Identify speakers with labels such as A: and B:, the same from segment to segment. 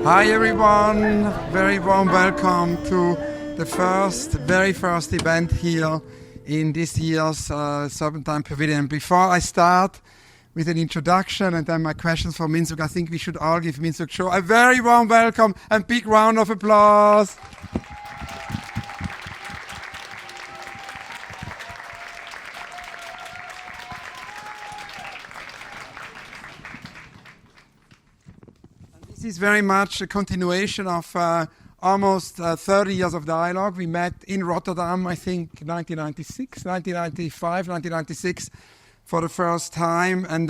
A: Hi everyone, very warm welcome to the very first event here in this year's Serpentine Pavilion. Before I start with an introduction and then my questions for Minsuk, I think we should all give Minsuk Cho a very warm welcome and big round of applause. This is very much a continuation of almost 30 years of dialogue. We met in Rotterdam, I think, 1996 for the first time. And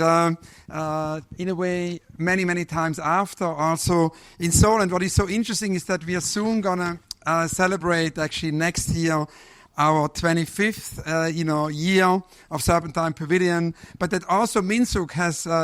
A: in a way, many times after, also in Seoul. And what is so interesting is that we are soon going to celebrate, actually, next year, our 25th, year of Serpentine Pavilion, but that also Minsuk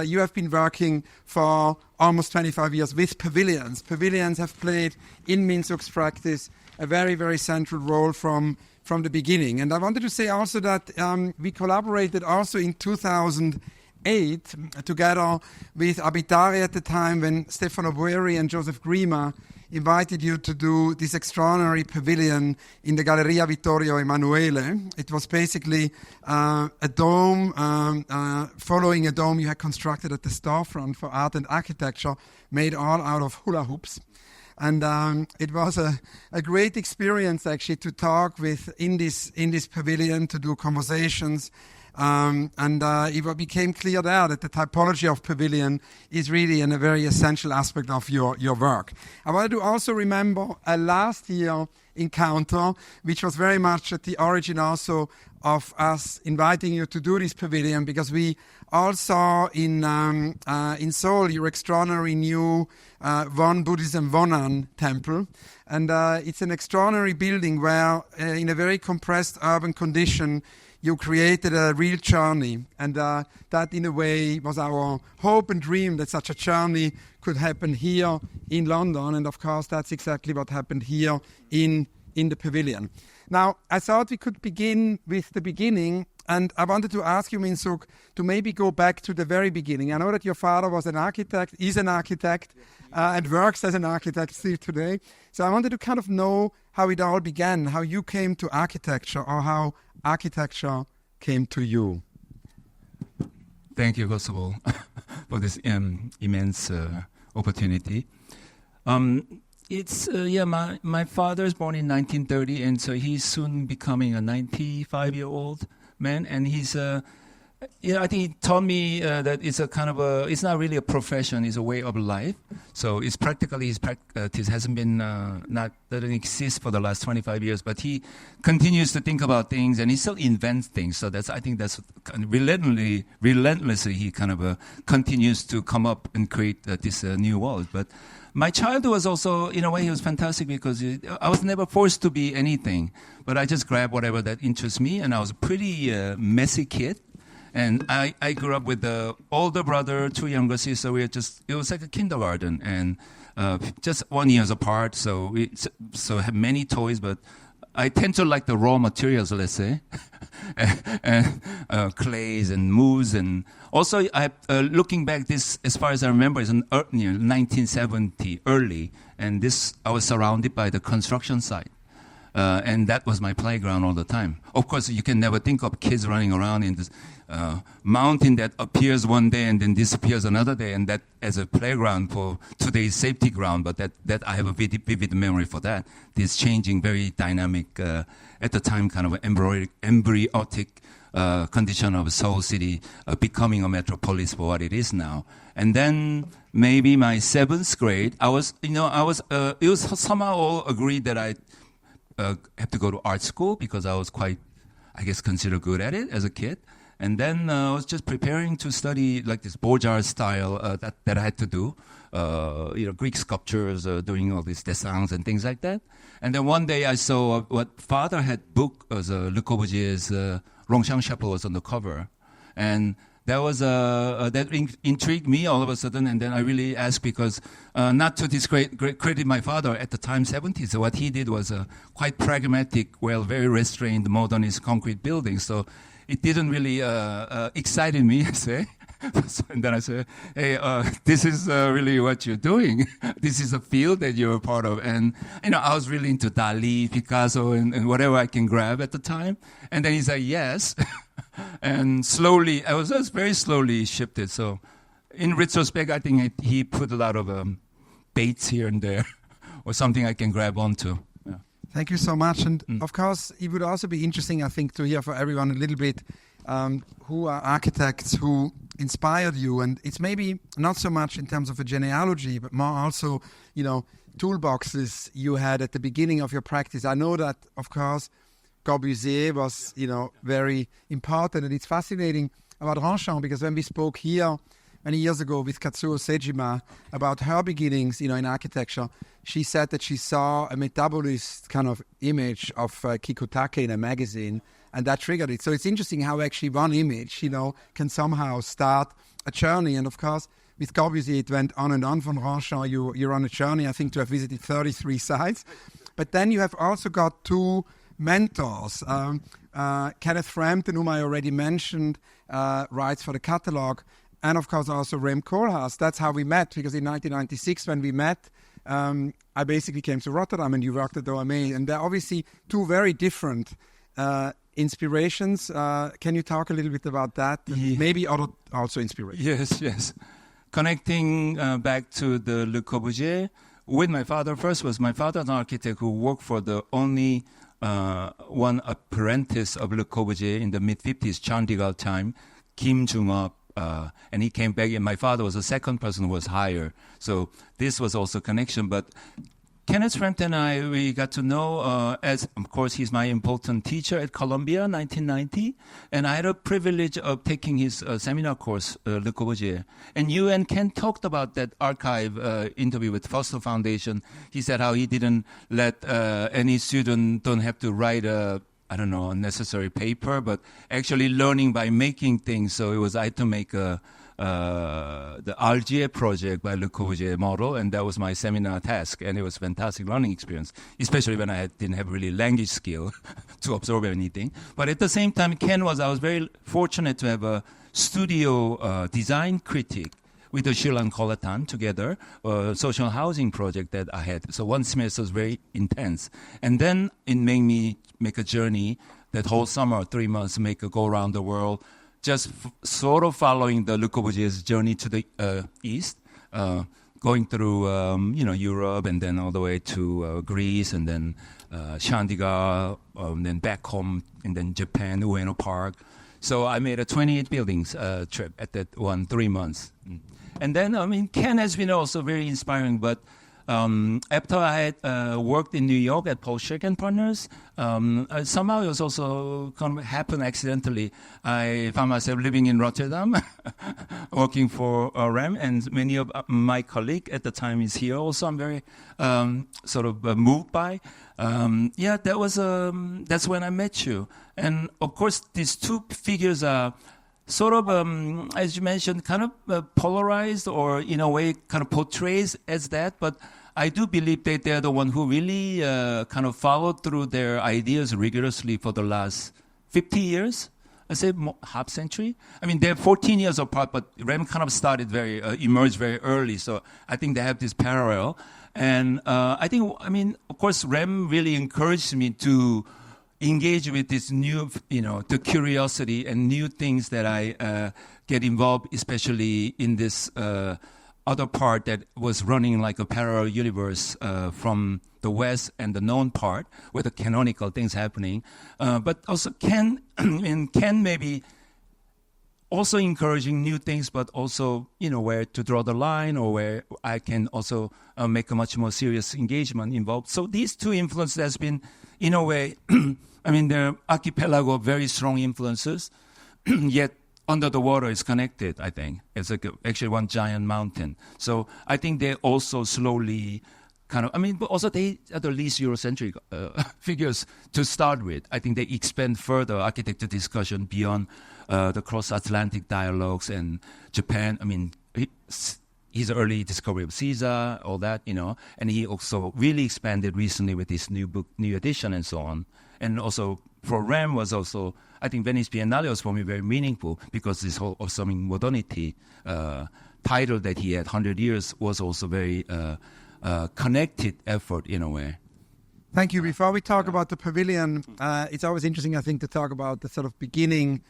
A: you have been working for almost 25 years with pavilions. Pavilions have played in Minsuk's practice a very central role from the beginning. And I wanted to say also that we collaborated also in 2008 together with Abitari at the time when Stefano Boeri and Joseph Grima invited you to do this extraordinary pavilion in the Galleria Vittorio Emanuele. It was basically a dome, following a dome you had constructed at the storefront for art and architecture, made all out of hula hoops. And it was a great experience actually to talk in this pavilion, to do conversations. It became clear there that the typology of pavilion is really a very essential aspect of your work. I wanted to also remember a last year encounter, which was very much at the origin also of us inviting you to do this pavilion, because we all saw in Seoul your extraordinary new Won Buddhism Wonan temple. And it's an extraordinary building where, in a very compressed urban condition, you created a real journey, and that in a way was our hope and dream that such a journey could happen here in London, and of course that's exactly what happened here in the pavilion. Now, I thought we could begin with the beginning, and I wanted to ask you, Minsuk, to maybe go back to the very beginning. I know that your father was an architect, is an architect, and works as an architect still today. So I wanted to kind of know how it all began, how you came to architecture, or how architecture came to you.
B: Thank you, first of all, for this immense opportunity. My father is born in 1930, and so he's soon becoming a 95-year-old man, and he's I think he taught me that it's a kind of it's not really a profession, it's a way of life. So it's practically his practice hasn't been, doesn't exist for the last 25 years, but he continues to think about things and he still invents things. So I think that's kind of relentlessly he kind of continues to come up and create this new world. But my childhood was also, in a way, it was fantastic because I was never forced to be anything, but I just grabbed whatever that interests me, and I was a pretty messy kid. And I grew up with the older brother, 2 younger sisters. It was like a kindergarten, and just 1 year apart. So we have many toys, but I tend to like the raw materials, let's say, and clays and mousse. And also, looking back, this, as far as I remember, is in 1970 early, and I was surrounded by the construction site. And that was my playground all the time. Of course, you can never think of kids running around in this mountain that appears one day and then disappears another day, and that as a playground for today's safety ground. But that I have a vivid memory for that. This changing, very dynamic, at the time, kind of embryotic condition of Seoul City becoming a metropolis for what it is now. And then maybe my 7th grade, it was somehow all agreed that I have to go to art school because I was quite, I guess, considered good at it as a kid. And then I was just preparing to study like this Beaux-Arts style that I had to do, Greek sculptures, doing all these dessins and things like that. And then one day I saw what father had booked as Le Corbusier's Longchamp Chapel was on the cover. And that was that intrigued me all of a sudden, and then I really asked because not to discredit my father at the time, 70s. So what he did was quite pragmatic, very restrained modernist concrete building. So it didn't really excited me, I say. And then I said, hey, this is really what you're doing. This is a field that you're a part of. And, I was really into Dali, Picasso, and whatever I can grab at the time. And then he said, yes. And slowly, I was just very slowly shifted. So in retrospect, I think he put a lot of baits here and there or something I can grab onto. Yeah.
A: Thank you so much. And of course, it would also be interesting, I think, to hear for everyone a little bit who are architects who inspired you. And it's maybe not so much in terms of a genealogy, but more also, toolboxes you had at the beginning of your practice. I know that, of course, Corbusier was, very important. And it's fascinating about Ronchamp, because when we spoke here many years ago with Katsuo Sejima about her beginnings, in architecture, she said that she saw a metabolist kind of image of Kikutake in a magazine, and that triggered it. So it's interesting how actually one image, can somehow start a journey. And of course, with Corbusier, it went on and on. From Ronchamp, you're on a journey, I think, to have visited 33 sites. But then you have also got two mentors. Kenneth Frampton, whom I already mentioned, writes for the catalogue, and of course also Rem Koolhaas. That's how we met, because in 1996 when we met, I basically came to Rotterdam and you worked at OMA. And they're obviously two very different inspirations. Can you talk a little bit about that?
B: Yeah.
A: Maybe other also inspirations.
B: Yes. Connecting back to the Le Corbusier, with my father first, was my father an architect who worked for the only one apprentice of Le Corbusier in the mid-50s, Chandigarh time, Kim Jung-up. And he came back, and my father was the second person who was hired. So this was also connection. But Kenneth Frampton and I, we got to know, as of course he's my important teacher at Columbia, 1990. And I had a privilege of taking his seminar course, Le Corbusier. And you and Ken talked about that archive interview with Foster Foundation. He said how he didn't let any student don't have to write a unnecessary paper, but actually learning by making things. So it was I had to make the Algier project by Le Corbusier model, and that was my seminar task, and it was a fantastic learning experience, especially when I didn't have really language skill to absorb anything. But at the same time, I was very fortunate to have a studio design critic with the Shilan Kolatan together, social housing project that I had. So one semester was very intense. And then it made me make a journey that whole summer, 3 months, make a go around the world, just sort of following the Le Corbusier's journey to the east, going through Europe and then all the way to Greece and then Chandigarh, then back home and then Japan, Ueno Park. So I made a 28 buildings trip at that 3 months. And then, Ken has been also very inspiring, but after I had worked in New York at Paul Schick and Partners, somehow it was also kind of happened accidentally. I found myself living in Rotterdam, working for REM, and many of my colleagues at the time is here also. I'm very moved by. That's when I met you. And of course, these two figures are sort of, as you mentioned, kind of polarized, or in a way kind of portrays as that. But I do believe that they're the one who really kind of followed through their ideas rigorously for the last 50 years. I say half century. They're 14 years apart, but Rem kind of emerged very early. So I think they have this parallel. And of course, Rem really encouraged me to engage with this new, the curiosity and new things that I get involved, especially in this other part that was running like a parallel universe from the West and the known part, where the canonical things happening. But also Ken maybe also encouraging new things, but also, where to draw the line, or where I can also make a much more serious engagement involved. So these two influences has been, in a way, they're archipelago of very strong influences, yet under the water is connected, I think. It's like actually one giant mountain. So I think they also slowly kind of, but also they are the least Eurocentric figures to start with. I think they expand further architecture discussion beyond the cross-Atlantic dialogues and Japan. his early discovery of Caesar, all that, and he also really expanded recently with his new book, new edition, and so on. And also for Rem was also, I think Venice Biennale was for me very meaningful because this whole Assuming Modernity title that he had, 100 Years, was also very connected effort in a way.
A: Thank you. Before we talk about the pavilion, it's always interesting, I think, to talk about the sort of beginning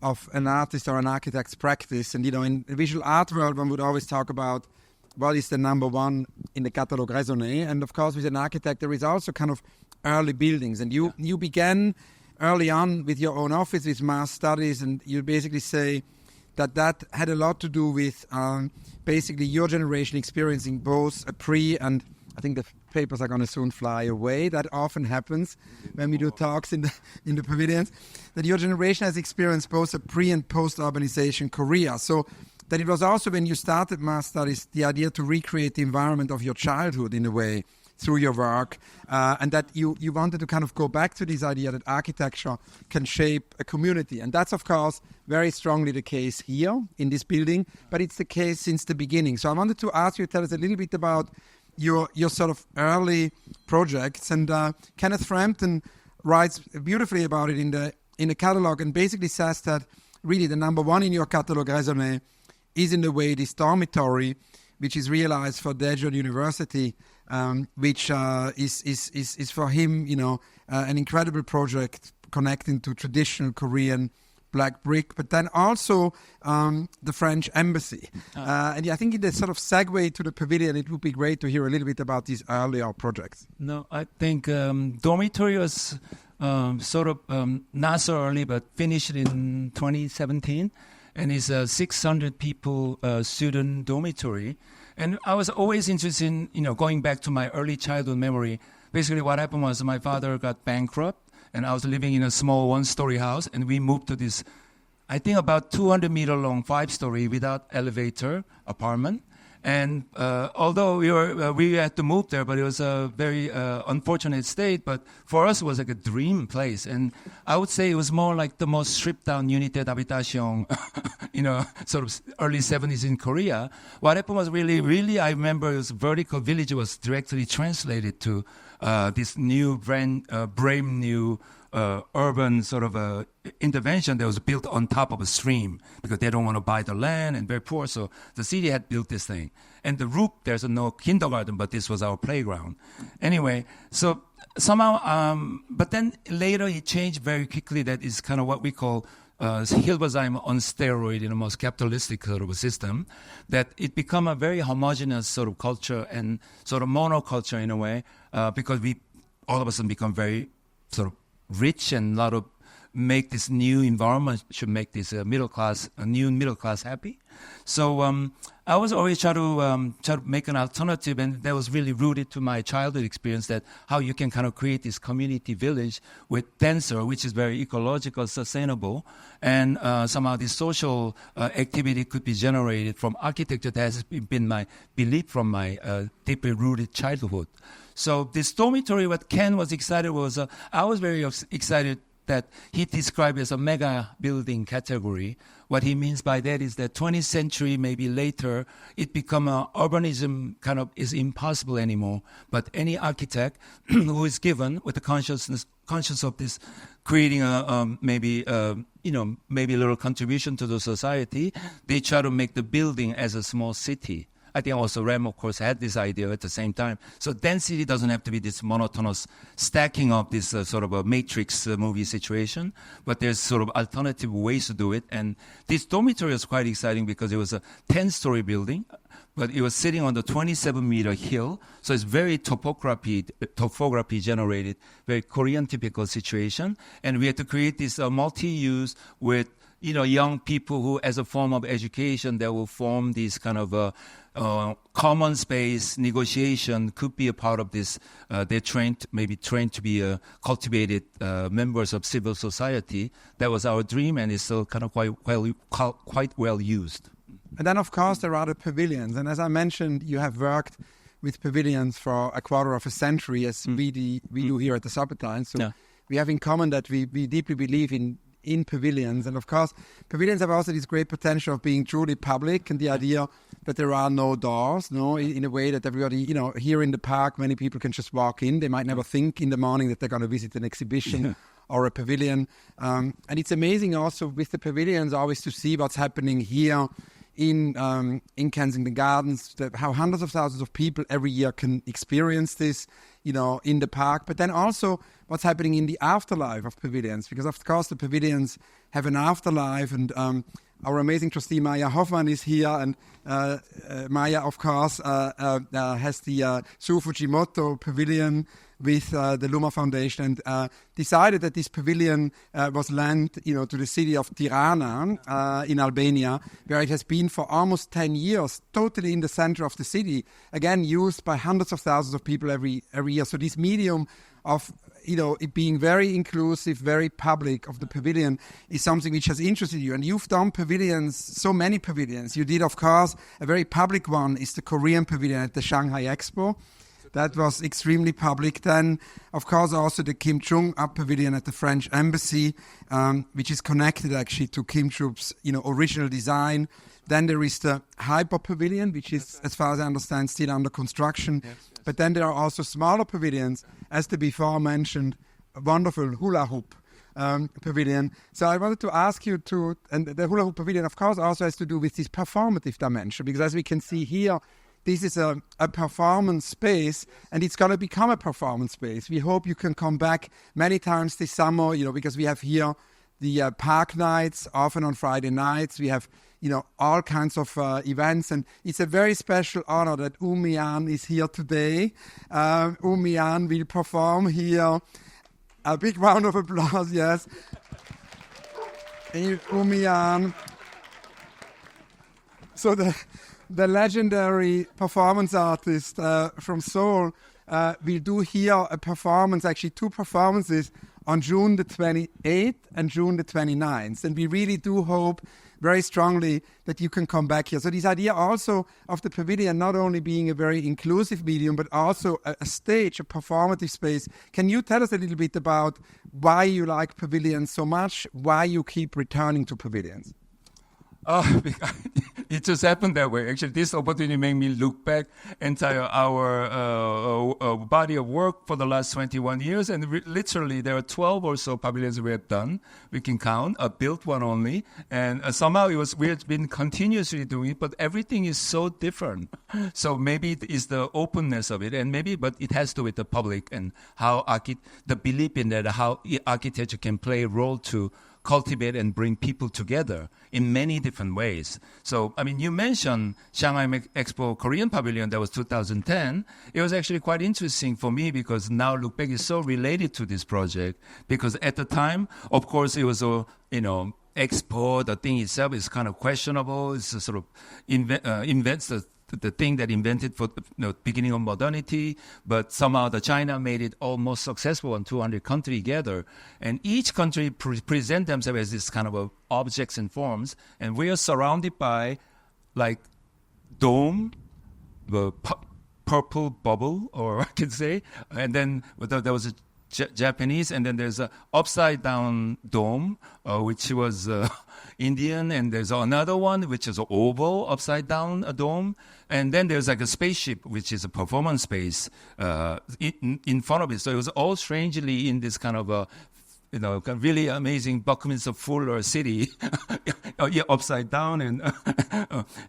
A: of an artist or an architect's practice. And, in the visual art world, one would always talk about what is the number one in the catalogue raisonné. And, of course, with an architect, there is also kind of early buildings. And you began early on with your own office, with mass studies, and you basically say that had a lot to do with basically your generation experiencing both a pre and I think the papers are going to soon fly away. That often happens when we do talks in the pavilions, that your generation has experienced both a pre- and post-urbanization Korea. So that it was also, when you started mass studies, the idea to recreate the environment of your childhood in a way through your work, and that you wanted to kind of go back to this idea that architecture can shape a community. And that's, of course, very strongly the case here in this building, but it's the case since the beginning. So I wanted to ask you to tell us a little bit about your sort of early projects. And Kenneth Frampton writes beautifully about it in the catalogue, and basically says that really the number one in your catalogue raisonné is in the way this dormitory, which is realized for Daejeon University, which is for him, an incredible project connecting to traditional Korean black brick, but then also the French embassy. And I think in the sort of segue to the pavilion, it would be great to hear a little bit about these earlier projects.
B: No, I think dormitory was sort of not so early, but finished in 2017. And it's a 600 people student dormitory. And I was always interested in, going back to my early childhood memory. Basically what happened was my father got bankrupt, and I was living in a small one-story house, and we moved to this, I think about 200-meter long 5-story without elevator apartment. And although we had to move there, but it was a very unfortunate state. But for us, it was like a dream place. And I would say it was more like the most stripped-down unité d'habitation, sort of early 70s in Korea. What happened was really, I remember it was Vertical Village was directly translated to this new brand new urban sort of intervention that was built on top of a stream because they don't want to buy the land and very poor. So the city had built this thing. And the roof, there's no kindergarten, but this was our playground. Anyway, so somehow, but then later it changed very quickly. That is kind of what we call Hilversheim on steroid in a most capitalistic sort of a system, that it become a very homogeneous sort of culture and sort of monoculture in a way, because we all of a sudden become very sort of rich, and a lot of make this new environment should make this new middle class happy. So I was always try to make an alternative, and that was really rooted to my childhood experience, that how you can kind of create this community village with denser, which is very ecological, sustainable, and somehow this social activity could be generated from architecture. That has been my belief from my deeply rooted childhood. So this dormitory, what Ken was excited was, I was very excited that he described as a mega building category. What he means by that is that 20th century, maybe later, it become urbanism kind of is impossible anymore. But any architect who is given with the conscious of this, creating maybe a little contribution to the society, they try to make the building as a small city. I think also Rem, of course, had this idea at the same time. So density doesn't have to be this monotonous stacking of this sort of a Matrix movie situation, but there's sort of alternative ways to do it. And this dormitory was quite exciting because it was a 10-story building, but it was sitting on the 27-meter hill. So it's very topography generated, very Korean typical situation. And we had to create this multi-use with young people who, as a form of education, they will form these kind of common space negotiation could be a part of this. They're trained to be cultivated members of civil society. That was our dream, and it's still kind of quite well used.
A: And then, of course, there are the pavilions. And as I mentioned, you have worked with pavilions for a quarter of a century, as we do here at the Serpentine. So we have in common that we deeply believe in pavilions. And of course, pavilions have also this great potential of being truly public, and the idea that there are no doors, no, in a way that everybody, here in the park, many people can just walk in. They might never think in the morning that they're going to visit an exhibition or a pavilion. And it's amazing also with the pavilions always to see what's happening here in Kensington Gardens, how hundreds of thousands of people every year can experience this, in the park. But then also what's happening in the afterlife of pavilions, because of course the pavilions have an afterlife, and our amazing trustee Maya Hoffman is here, and Maya, of course, has the Su Fujimoto Pavilion with the Luma Foundation, and decided that this pavilion was lent, to the city of Tirana in Albania, where it has been for almost 10 years, totally in the center of the city, again used by hundreds of thousands of people every year. So this medium of it being very inclusive, very public of the pavilion is something which has interested you. And you've done pavilions, so many pavilions. You did, of course, a very public one is the Korean pavilion at the Shanghai Expo. That was extremely public. Then, of course, also the Kim Jong-un Pavilion at the French Embassy, which is connected actually to Kim Troop's, original design. Then there is the Hyper Pavilion, which is, as far as I understand, still under construction. Yes. But then there are also smaller pavilions, as the before mentioned wonderful hula hoop pavilion. So I wanted to ask you and the hula hoop pavilion, of course, also has to do with this performative dimension, because as we can see here, this is a performance space, and it's going to become a performance space. We hope you can come back many times this summer, because we have here the park nights, often on Friday nights. We have, all kinds of events, and it's a very special honor that Umian is here today. Umian will perform here. A big round of applause, yes. Umian. So the legendary performance artist from Seoul will do here a performance, actually two performances, on June the 28th and June the 29th. And we really do hope very strongly that you can come back here. So this idea also of the pavilion not only being a very inclusive medium, but also a stage, a performative space. Can you tell us a little bit about why you like pavilions so much, why you keep returning to pavilions?
B: Oh, it just happened that way. Actually, this opportunity made me look back entire our body of work for the last 21 years, and literally there are 12 or so pavilions we have done. We can count, built one only, and somehow we have been continuously doing it, but everything is so different. So maybe it is the openness of it, and but it has to do with the public and how the belief in that, how architecture can play a role to cultivate and bring people together in many different ways. So, you mentioned Shanghai Expo Korean Pavilion, that was 2010. It was actually quite interesting for me because now look back is so related to this project, because at the time, of course, it was a, expo, the thing itself is kind of questionable. It's a sort of invents the thing that invented for the beginning of modernity, but somehow the China made it almost successful in 200 countries together. And each country present themselves as this kind of objects and forms. And we are surrounded by like dome, the purple bubble, or I can say. And then there was a Japanese, and then there's a upside down dome, which was Indian, and there's another one which is an oval upside down dome, and then there's like a spaceship which is a performance space in front of it. So it was all strangely in this kind of a really amazing Buckminster Fuller city, upside down,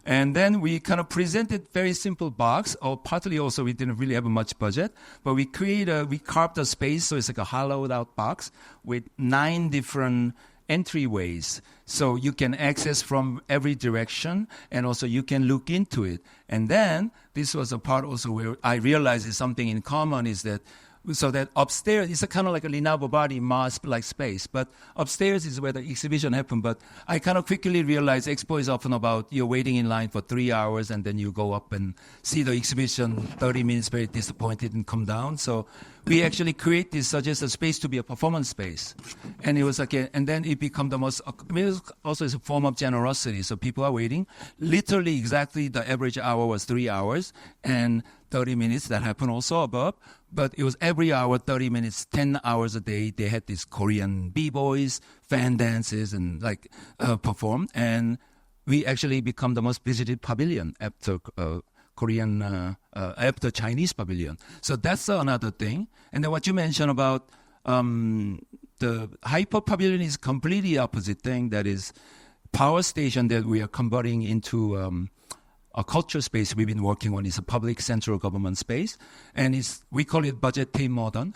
B: and then we kind of presented very simple box. Or partly also we didn't really have much budget, but we carved a space, so it's like a hollowed out box with 9 different entryways, so you can access from every direction, and also you can look into it. And then this was a part also where I realized is something in common is that. So that upstairs is a kind of like a Lina Bo Bardi mosque-like space, but upstairs is where the exhibition happened. But I kind of quickly realized expo is often about you're waiting in line for 3 hours and then you go up and see the exhibition, 30 minutes very disappointed and come down. So we actually create this, suggest a space to be a performance space. And it was like, and then it became the most, it was also is a form of generosity. So people are waiting. Literally exactly the average hour was 3 hours and 30 minutes. That happened also above. But it was every hour, 30 minutes, 10 hours a day. They had these Korean b-boys, fan dances, and perform. And we actually become the most visited pavilion after after Chinese pavilion. So that's another thing. And then what you mentioned about the hyper pavilion is completely opposite thing. That is power station that we are converting into a culture space we've been working on. Is a public central government space, and we call it budget team modern,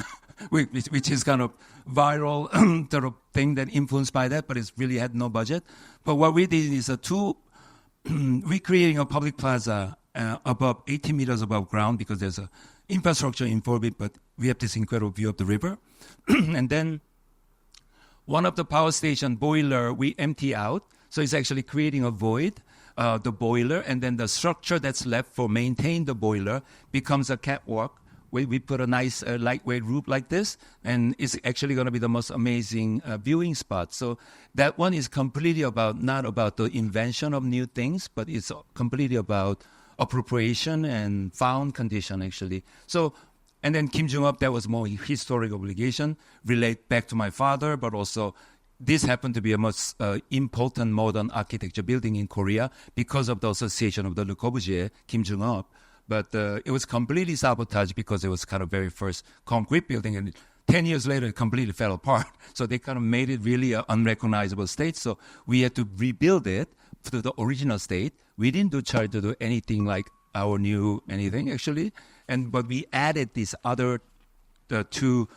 B: which is kind of viral sort of thing that influenced by that, but it's really had no budget. But what we did is we're creating a public plaza above 18 meters above ground because there's a infrastructure involved, but we have this incredible view of the river. And then one of the power station boiler we empty out, so it's actually creating a void, the boiler, and then the structure that's left for maintain the boiler becomes a catwalk. We put a nice lightweight roof like this, and it's actually going to be the most amazing viewing spot. So that one is completely not about the invention of new things, but it's completely about appropriation and found condition, actually. So, and then Kim Jong-up, that was more historic obligation, relate back to my father, but also this happened to be a most important modern architecture building in Korea because of the association of the Le Corbusier, Kim Jong-up. But it was completely sabotaged because it was kind of very first concrete building, and 10 years later, it completely fell apart. So they kind of made it really an unrecognizable state. So we had to rebuild it to the original state. We didn't try to do anything like our new anything, actually. But we added these other two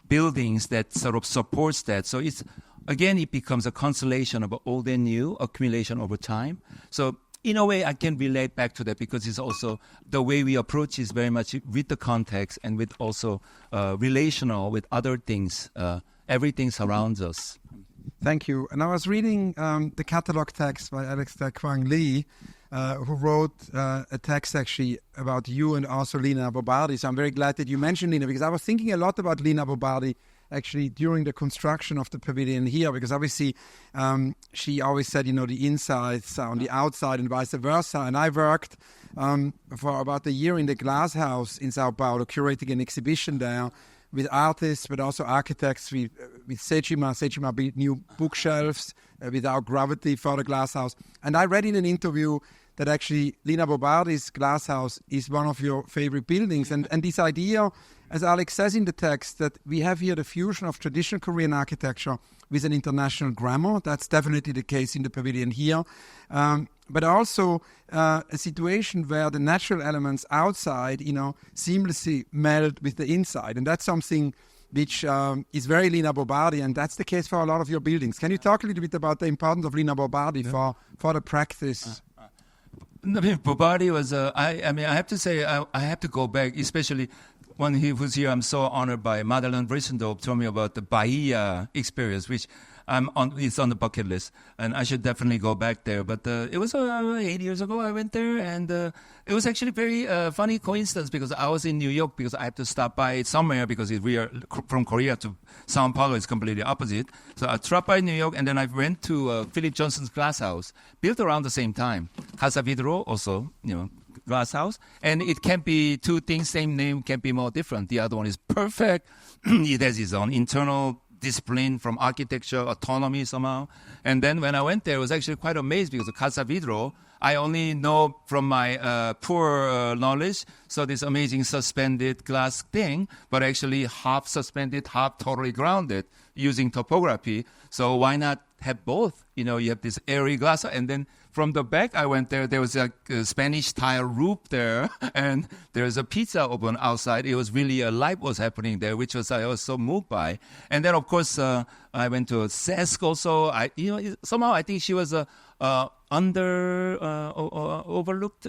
B: buildings that sort of supports that. So it becomes a constellation of old and new accumulation over time. So in a way, I can relate back to that because it's also the way we approach is very much with the context and with also relational with other things. Everything surrounds us.
A: Thank you. And I was reading the catalog text by Alex Kwang Lee, who wrote a text actually about you and also Lina Bo Bardi. So I'm very glad that you mentioned Lina, because I was thinking a lot about Lina Bo Bardi actually during the construction of the pavilion here, because obviously she always said, the insides are on the outside and vice versa. And I worked for about a year in the Glass House in Sao Paulo, curating an exhibition there with artists, but also architects. With Sejima built new bookshelves without gravity for the Glass House. And I read in an interview that actually Lina Bo Bardi's Glass House is one of your favorite buildings. And this idea, as Alex says in the text, that we have here the fusion of traditional Korean architecture with an international grammar. That's definitely the case in the pavilion here. But also a situation where the natural elements outside, seamlessly meld with the inside. And that's something which is very Lina Bo Bardi, and that's the case for a lot of your buildings. Can you talk a little bit about the importance of Lina Bo Bardi for the practice?
B: Bo Bardi was, I have to say, I have to go back, especially when he was here. I'm so honored by Madeleine Brissendorf told me about the Bahia experience, which it's on the bucket list, and I should definitely go back there. But it was 8 years ago I went there, and it was actually very funny coincidence because I was in New York because I had to stop by somewhere because we are from Korea to Sao Paulo is completely opposite. So I dropped by New York, and then I went to Philip Johnson's Glass House, built around the same time. Casa Vidro also, Glass House, and it can be two things, same name, can be more different. The other one is perfect. It has its own internal discipline from architecture, autonomy somehow. And then when I went there, I was actually quite amazed because the Casa Vidro, I only know from my poor knowledge, so this amazing suspended glass thing, but actually half suspended, half totally grounded using topography. So why not have both? You have this airy glass, and then from the back, I went there was a Spanish tile roof there, and there's a pizza oven outside. It was really a life was happening there, which I was so moved by. And then, of course, I went to Sesk also. Somehow I think she was overlooked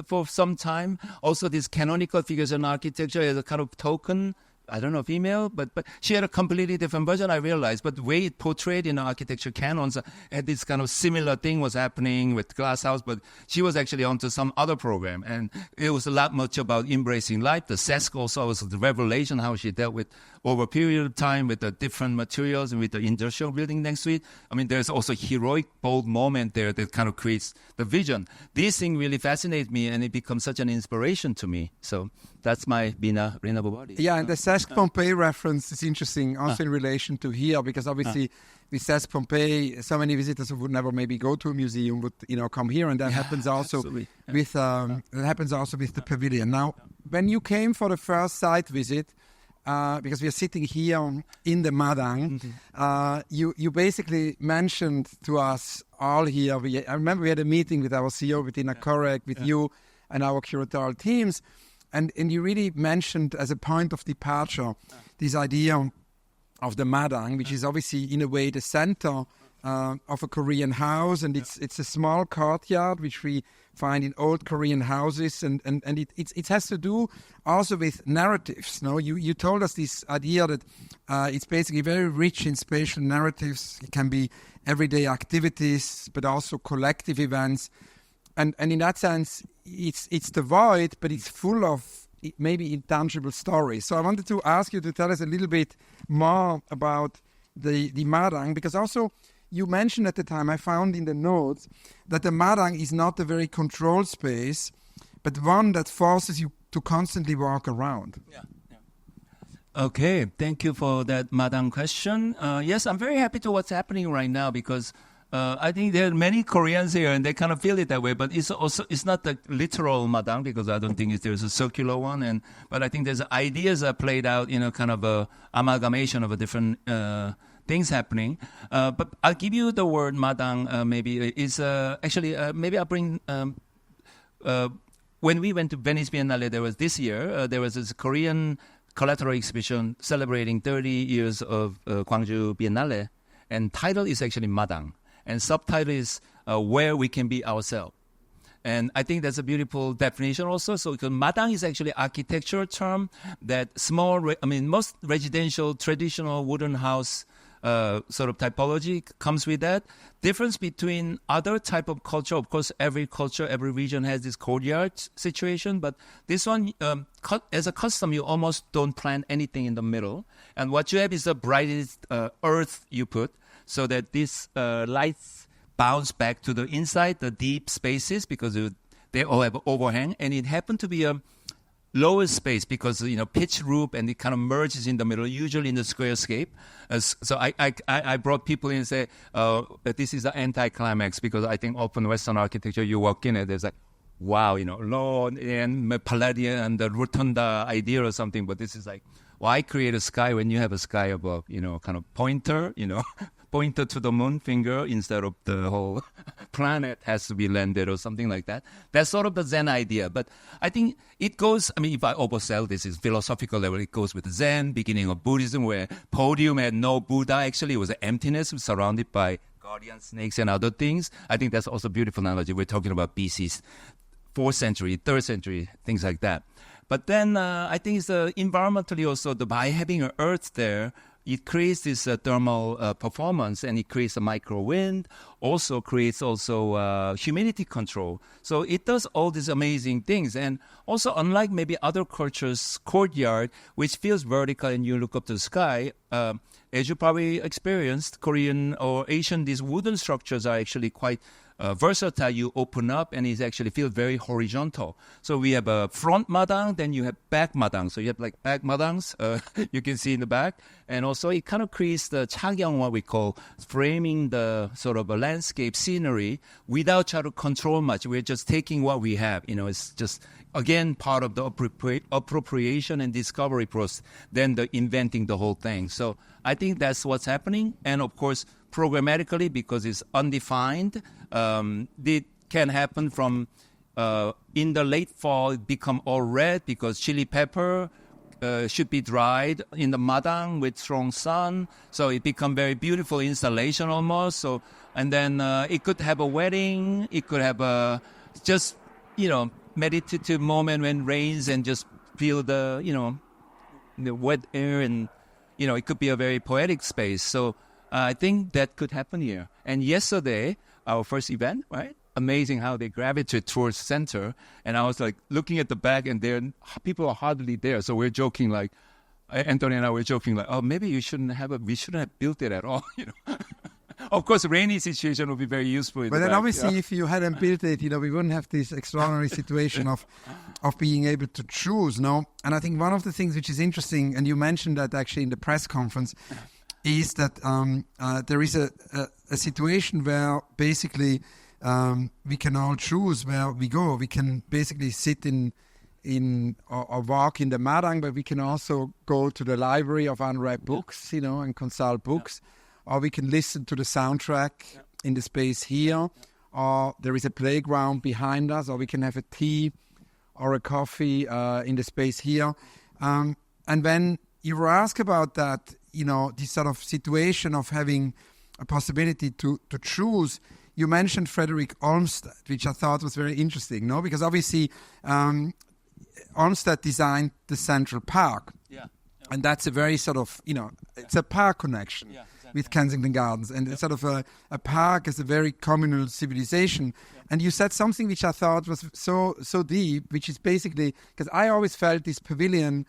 B: for some time. Also, these canonical figures in architecture as a kind of token. I don't know, female, but she had a completely different version, I realized. But the way it portrayed in architecture canons had this kind of similar thing was happening with Glass House, but she was actually onto some other program. And it was a lot much about embracing life. The Sesk also was the revelation, how she dealt with over a period of time with the different materials and with the industrial building next to it. There's also heroic, bold moment there that kind of creates the vision. This thing really fascinates me, and it becomes such an inspiration to me. So that's my Lina Bo Bardi.
A: Yeah, and the CESC Pompeii reference is interesting also in relation to here, because obviously with CESC Pompeii, so many visitors who would never maybe go to a museum would come here, and that happens also with the pavilion. Now, when you came for the first site visit, because we are sitting here in the madang, you basically mentioned to us all here. I remember we had a meeting with our CEO, with Ina Korek, with you and our curatorial teams, and you really mentioned as a point of departure this idea of the madang, which is obviously in a way the center of a Korean house, and it's a small courtyard which we find in old Korean houses, and it has to do also with narratives. No, you told us this idea that it's basically very rich in spatial narratives. It can be everyday activities, but also collective events, and in that sense, it's the void, but it's full of maybe intangible stories. So I wanted to ask you to tell us a little bit more about the madang, because also you mentioned at the time, I found in the notes, that the madang is not a very controlled space, but one that forces you to constantly walk around.
B: Okay, thank you for that madang question. Yes, I'm very happy to what's happening right now, because I think there are many Koreans here and they kind of feel it that way, but it's not the literal madang, because I don't think there's a circular one, but I think there's ideas are played out in a kind of a amalgamation of a different things happening. But I'll give you the word madang. Maybe is actually maybe I'll bring. When we went to Venice Biennale, there was this Korean collateral exhibition celebrating 30 years of Gwangju Biennale, and title is actually madang, and subtitle is where we can be ourselves. And I think that's a beautiful definition also. So because madang is actually architectural term that most residential traditional wooden house sort of typology comes with that. Difference between other type of culture, of course, every culture, every region has this courtyard situation, but this one, as a custom, you almost don't plan anything in the middle. And what you have is the brightest earth you put, so that these lights bounce back to the inside, the deep spaces, because they all have overhang, and it happened to be a lower space because pitch roof, and it kind of merges in the middle, usually in the squarescape. So I brought people in and say that this is the anti-climax, because I think often Western architecture, you walk in and there's like, wow, lawn and Palladian and the rotunda idea or something, but this is like, why create a sky when you have a sky above, kind of pointer, pointer to the moon finger instead of the whole planet has to be landed or something like that. That's sort of the Zen idea. But I think it goes, if I oversell this, is philosophical level, it goes with Zen, beginning of Buddhism, where podium had no Buddha. Actually, it was an emptiness surrounded by guardian snakes and other things. I think that's also a beautiful analogy. We're talking about BC 4th century, 3rd century, things like that. But then I think it's environmentally also, by having an earth there, it creates this thermal performance, and it creates a micro wind, also creates humidity control. So it does all these amazing things. And also, unlike maybe other cultures' courtyard, which feels vertical and you look up to the sky, as you probably experienced, Korean or Asian, these wooden structures are actually quite versatile. You open up and it actually feels very horizontal. So we have a front madang, then you have back madang. So you have like back madangs, you can see in the back. And also it kind of creates the chagyang, what we call framing the sort of a landscape scenery without trying to control much. We're just taking what we have. It's just, again, part of the appropriation and discovery process, then the inventing the whole thing. So I think that's what's happening. And of course, programmatically, because it's undefined, it can happen from in the late fall, it become all red because chili pepper should be dried in the madang with strong sun. So it become very beautiful installation almost. So, and then it could have a wedding. It could have a just, meditative moment when rains and just feel the wet air, and, it could be a very poetic space. So I think that could happen here. And yesterday, our first event, right? Amazing how they gravitate towards center. And I was like looking at the back, and people are hardly there. So we're joking, like Anthony and I were joking, like, oh, maybe we shouldn't have built it at all, Of course, rainy situation would be very useful.
A: But then obviously, if you hadn't built it, we wouldn't have this extraordinary situation of being able to choose, no? And I think one of the things which is interesting, and you mentioned that actually in the press conference, is that there is a situation where basically we can all choose where we go. We can basically sit in or walk in the madang, but we can also go to the Library of Unread Books, and consult books, or we can listen to the soundtrack in the space here, or there is a playground behind us, or we can have a tea or a coffee in the space here. And when you were asked about that, this sort of situation of having a possibility to choose, you mentioned Frederick Olmsted, which I thought was very interesting, no? Because obviously Olmsted designed the Central Park. And that's a very sort of, it's a park connection with Kensington Gardens. And it's sort of a park as a very communal civilization. And you said something which I thought was so deep, which is basically, because I always felt this pavilion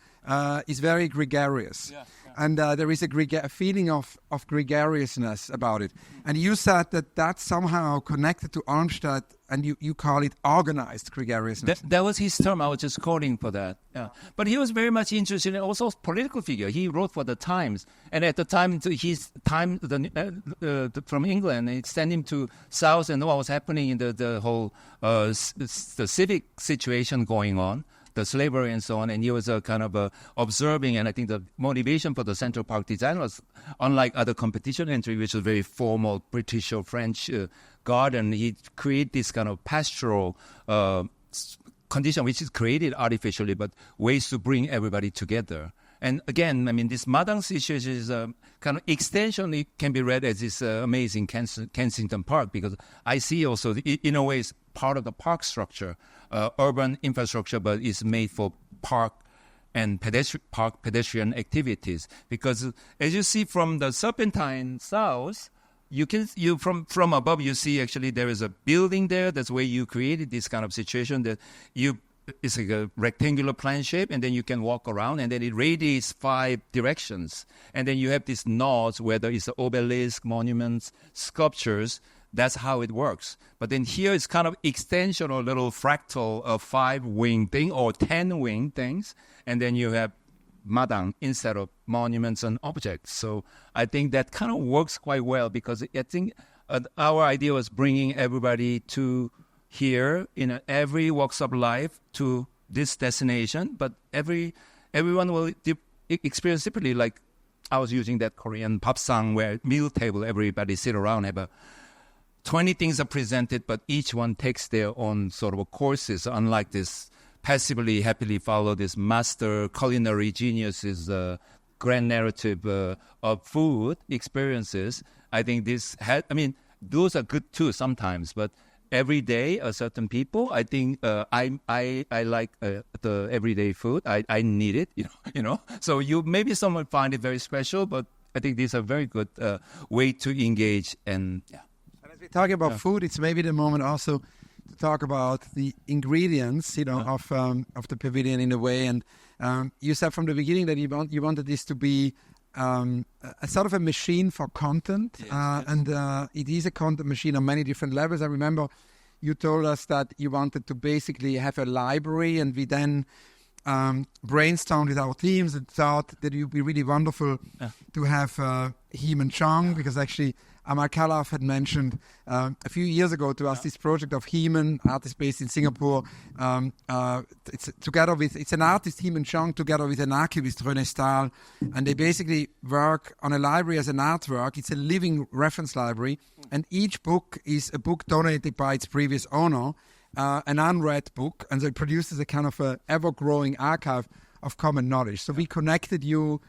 A: is very gregarious. And there is a feeling of gregariousness about it. And you said that that's somehow connected to Olmsted, and you call it organized gregariousness.
B: That was his term. I was just quoting for that. Yeah. But he was very much interested in also political figure. He wrote for the Times. And at the time, his time from England, it sent him to South and know what was happening in the whole the civic situation going on, the slavery and so on, and he was kind of observing, and I think the motivation for the Central Park design was, unlike other competition entry, which was very formal British or French garden, he created this kind of pastoral condition, which is created artificially, but ways to bring everybody together. And again, I mean, this madang situation is kind of extension. It can be read as this amazing Kensington Park, because I see also, in a way, it's part of the park structure, urban infrastructure, but it's made for park and pedestrian activities. Because as you see from the Serpentine south, from above you see actually there is a building there. That's where you created this kind of situation that it's like a rectangular plan shape, and then you can walk around, and then it radiates 5 directions. And then you have these nodes, whether it's obelisk, monuments, sculptures. That's how it works. But then here it's kind of extension or little fractal of 5-wing thing or 10-wing things. And then you have madang instead of monuments and objects. So I think that kind of works quite well, because I think our idea was bringing everybody to here in every walks of life to this destination, but everyone will experience differently. Like I was using that Korean papsang where meal table, everybody sit around, have 20 things are presented, but each one takes their own sort of courses, unlike this passively, happily follow this master culinary genius's grand narrative of food experiences. I think those are good too sometimes, but every day, certain people, I think I like the everyday food. I need it, So maybe someone find it very special, but I think these are very good way to engage. And
A: as we talk about food, it's maybe the moment also to talk about the ingredients, of the pavilion in a way. And you said from the beginning that you wanted this to be a sort of a machine for content, and it is a content machine on many different levels. I remember you told us that you wanted to basically have a library, and we then brainstormed with our teams and thought that it would be really wonderful to have Heman Chong, because actually Amal Khalaf had mentioned a few years ago to us this project of Heman, artist based in Singapore. It's an artist, Heman Chong, together with an archivist, René Stahl, and they basically work on a library as an artwork. It's a living reference library, and each book is a book donated by its previous owner, an unread book, and so it produces a kind of a ever-growing archive of common knowledge. So we connected you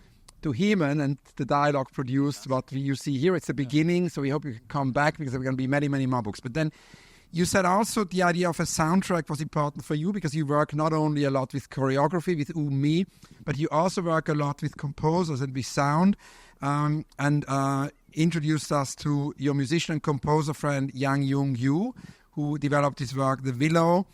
A: to Heman, and the dialogue produced what you see here. It's the beginning, so we hope you can come back, because there are going to be many, many more books. But then you said also the idea of a soundtrack was important for you, because you work not only a lot with choreography, with Mi, but you also work a lot with composers and with sound, and introduced us to your musician and composer friend Yang Jung Yu, who developed his work, The Willow.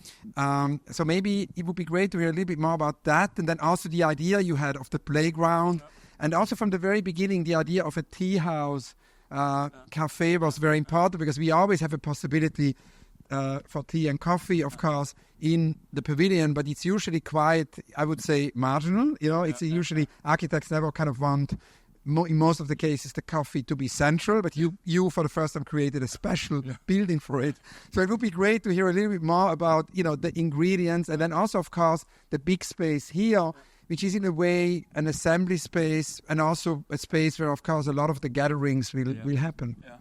A: So maybe it would be great to hear a little bit more about that, and then also the idea you had of the playground. And also from the very beginning, the idea of a tea house cafe was very important because we always have a possibility for tea and coffee, of course, in the pavilion, but it's usually quite, I would say, marginal. It's usually architects never kind of want, in most of the cases, the coffee to be central, but you for the first time created a special building for it. So it would be great to hear a little bit more about, the ingredients, and then also, of course, the big space here, which is in a way an assembly space and also a space where, of course, a lot of the gatherings will happen.
B: Yeah.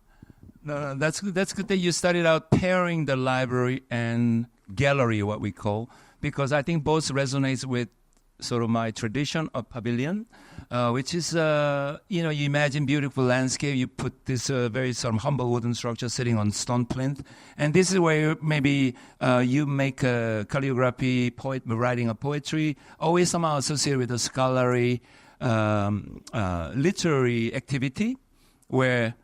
B: No, that's good that you started out pairing the library and gallery, what we call, because I think both resonates with sort of my tradition of pavilion, which is, you imagine beautiful landscape, you put this very sort of humble wooden structure sitting on stone plinth, and this is where maybe you make a calligraphy, writing a poetry, always somehow associated with a scholarly, literary activity, where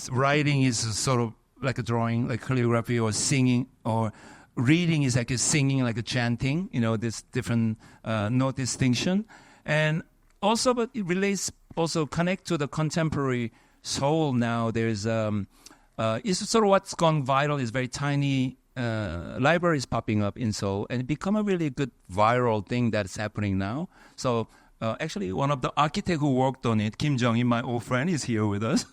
B: writing is sort of like a drawing, like calligraphy, or singing, or reading is like a singing, like a chanting, this different note distinction. And also, but it relates, also connect to the contemporary soul now. There's, it's sort of what's gone viral is very tiny libraries popping up in Seoul, and it become a really good viral thing that's happening now. So actually, one of the architects who worked on it, Kim Jong-in, my old friend, is here with us.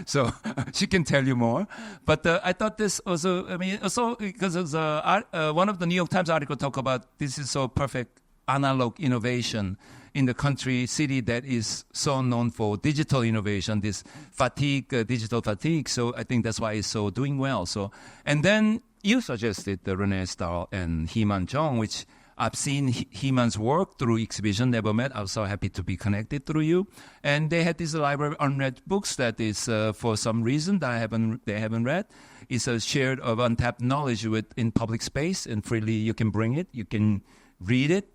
B: So she can tell you more. But I thought this also, also because one of the New York Times article talk about this is so perfect analog innovation in the country, city that is so known for digital innovation, this digital fatigue. So I think that's why it's so doing well. So, and then you suggested the Rene Stahl and Heeman Jung, which I've seen Heeman's work through exhibition, never met. I was so happy to be connected through you. And they had this Library of Unread Books that is, for some reason that they haven't read. It's a shared of untapped knowledge in public space, and freely you can bring it, you can read it.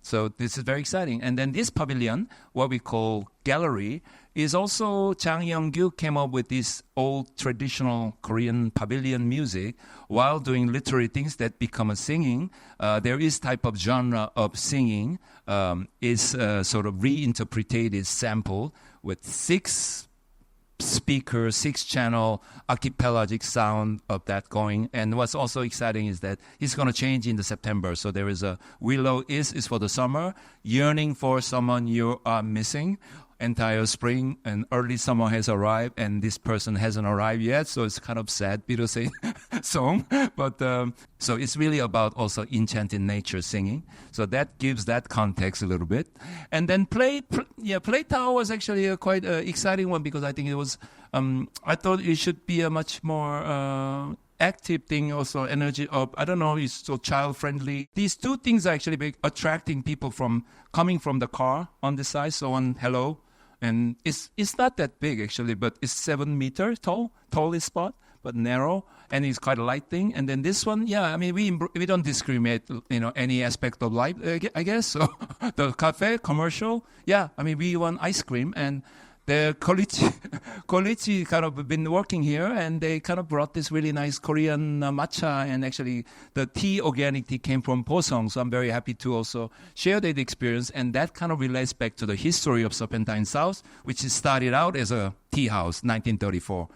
B: So this is very exciting. And then this pavilion, what we call gallery, is also Chang Young-gyu came up with this old traditional Korean pavilion music while doing literary things that become a singing. There is type of genre of singing is sort of reinterpreted sample with 6 speaker, 6-channel archipelagic sound of that going. And what's also exciting is that it's going to change in the September. So there is a Willow is for the summer, Yearning for Someone You Are Missing. Entire spring and early summer has arrived, and this person hasn't arrived yet, so it's kind of sad, bittersweet song. But so it's really about also enchanted nature singing. So that gives that context a little bit. And then Play Tower was actually a quite exciting one, because I think it was. I thought it should be a much more active thing, also energy of, I don't know, it's so child friendly. These two things are actually attracting people coming from the car on the side. So on Hello. And it's not that big actually, but it's 7 meters tallest spot, but narrow, and it's quite a light thing. And then this one, we don't discriminate, any aspect of life, I guess. So the cafe, commercial, we want ice cream, and the Kolichi kind of been working here, and they kind of brought this really nice Korean matcha, and actually the organic tea came from Posong. So I'm very happy to also share that experience, and that kind of relates back to the history of Serpentine South, which started out as a tea house, 1934.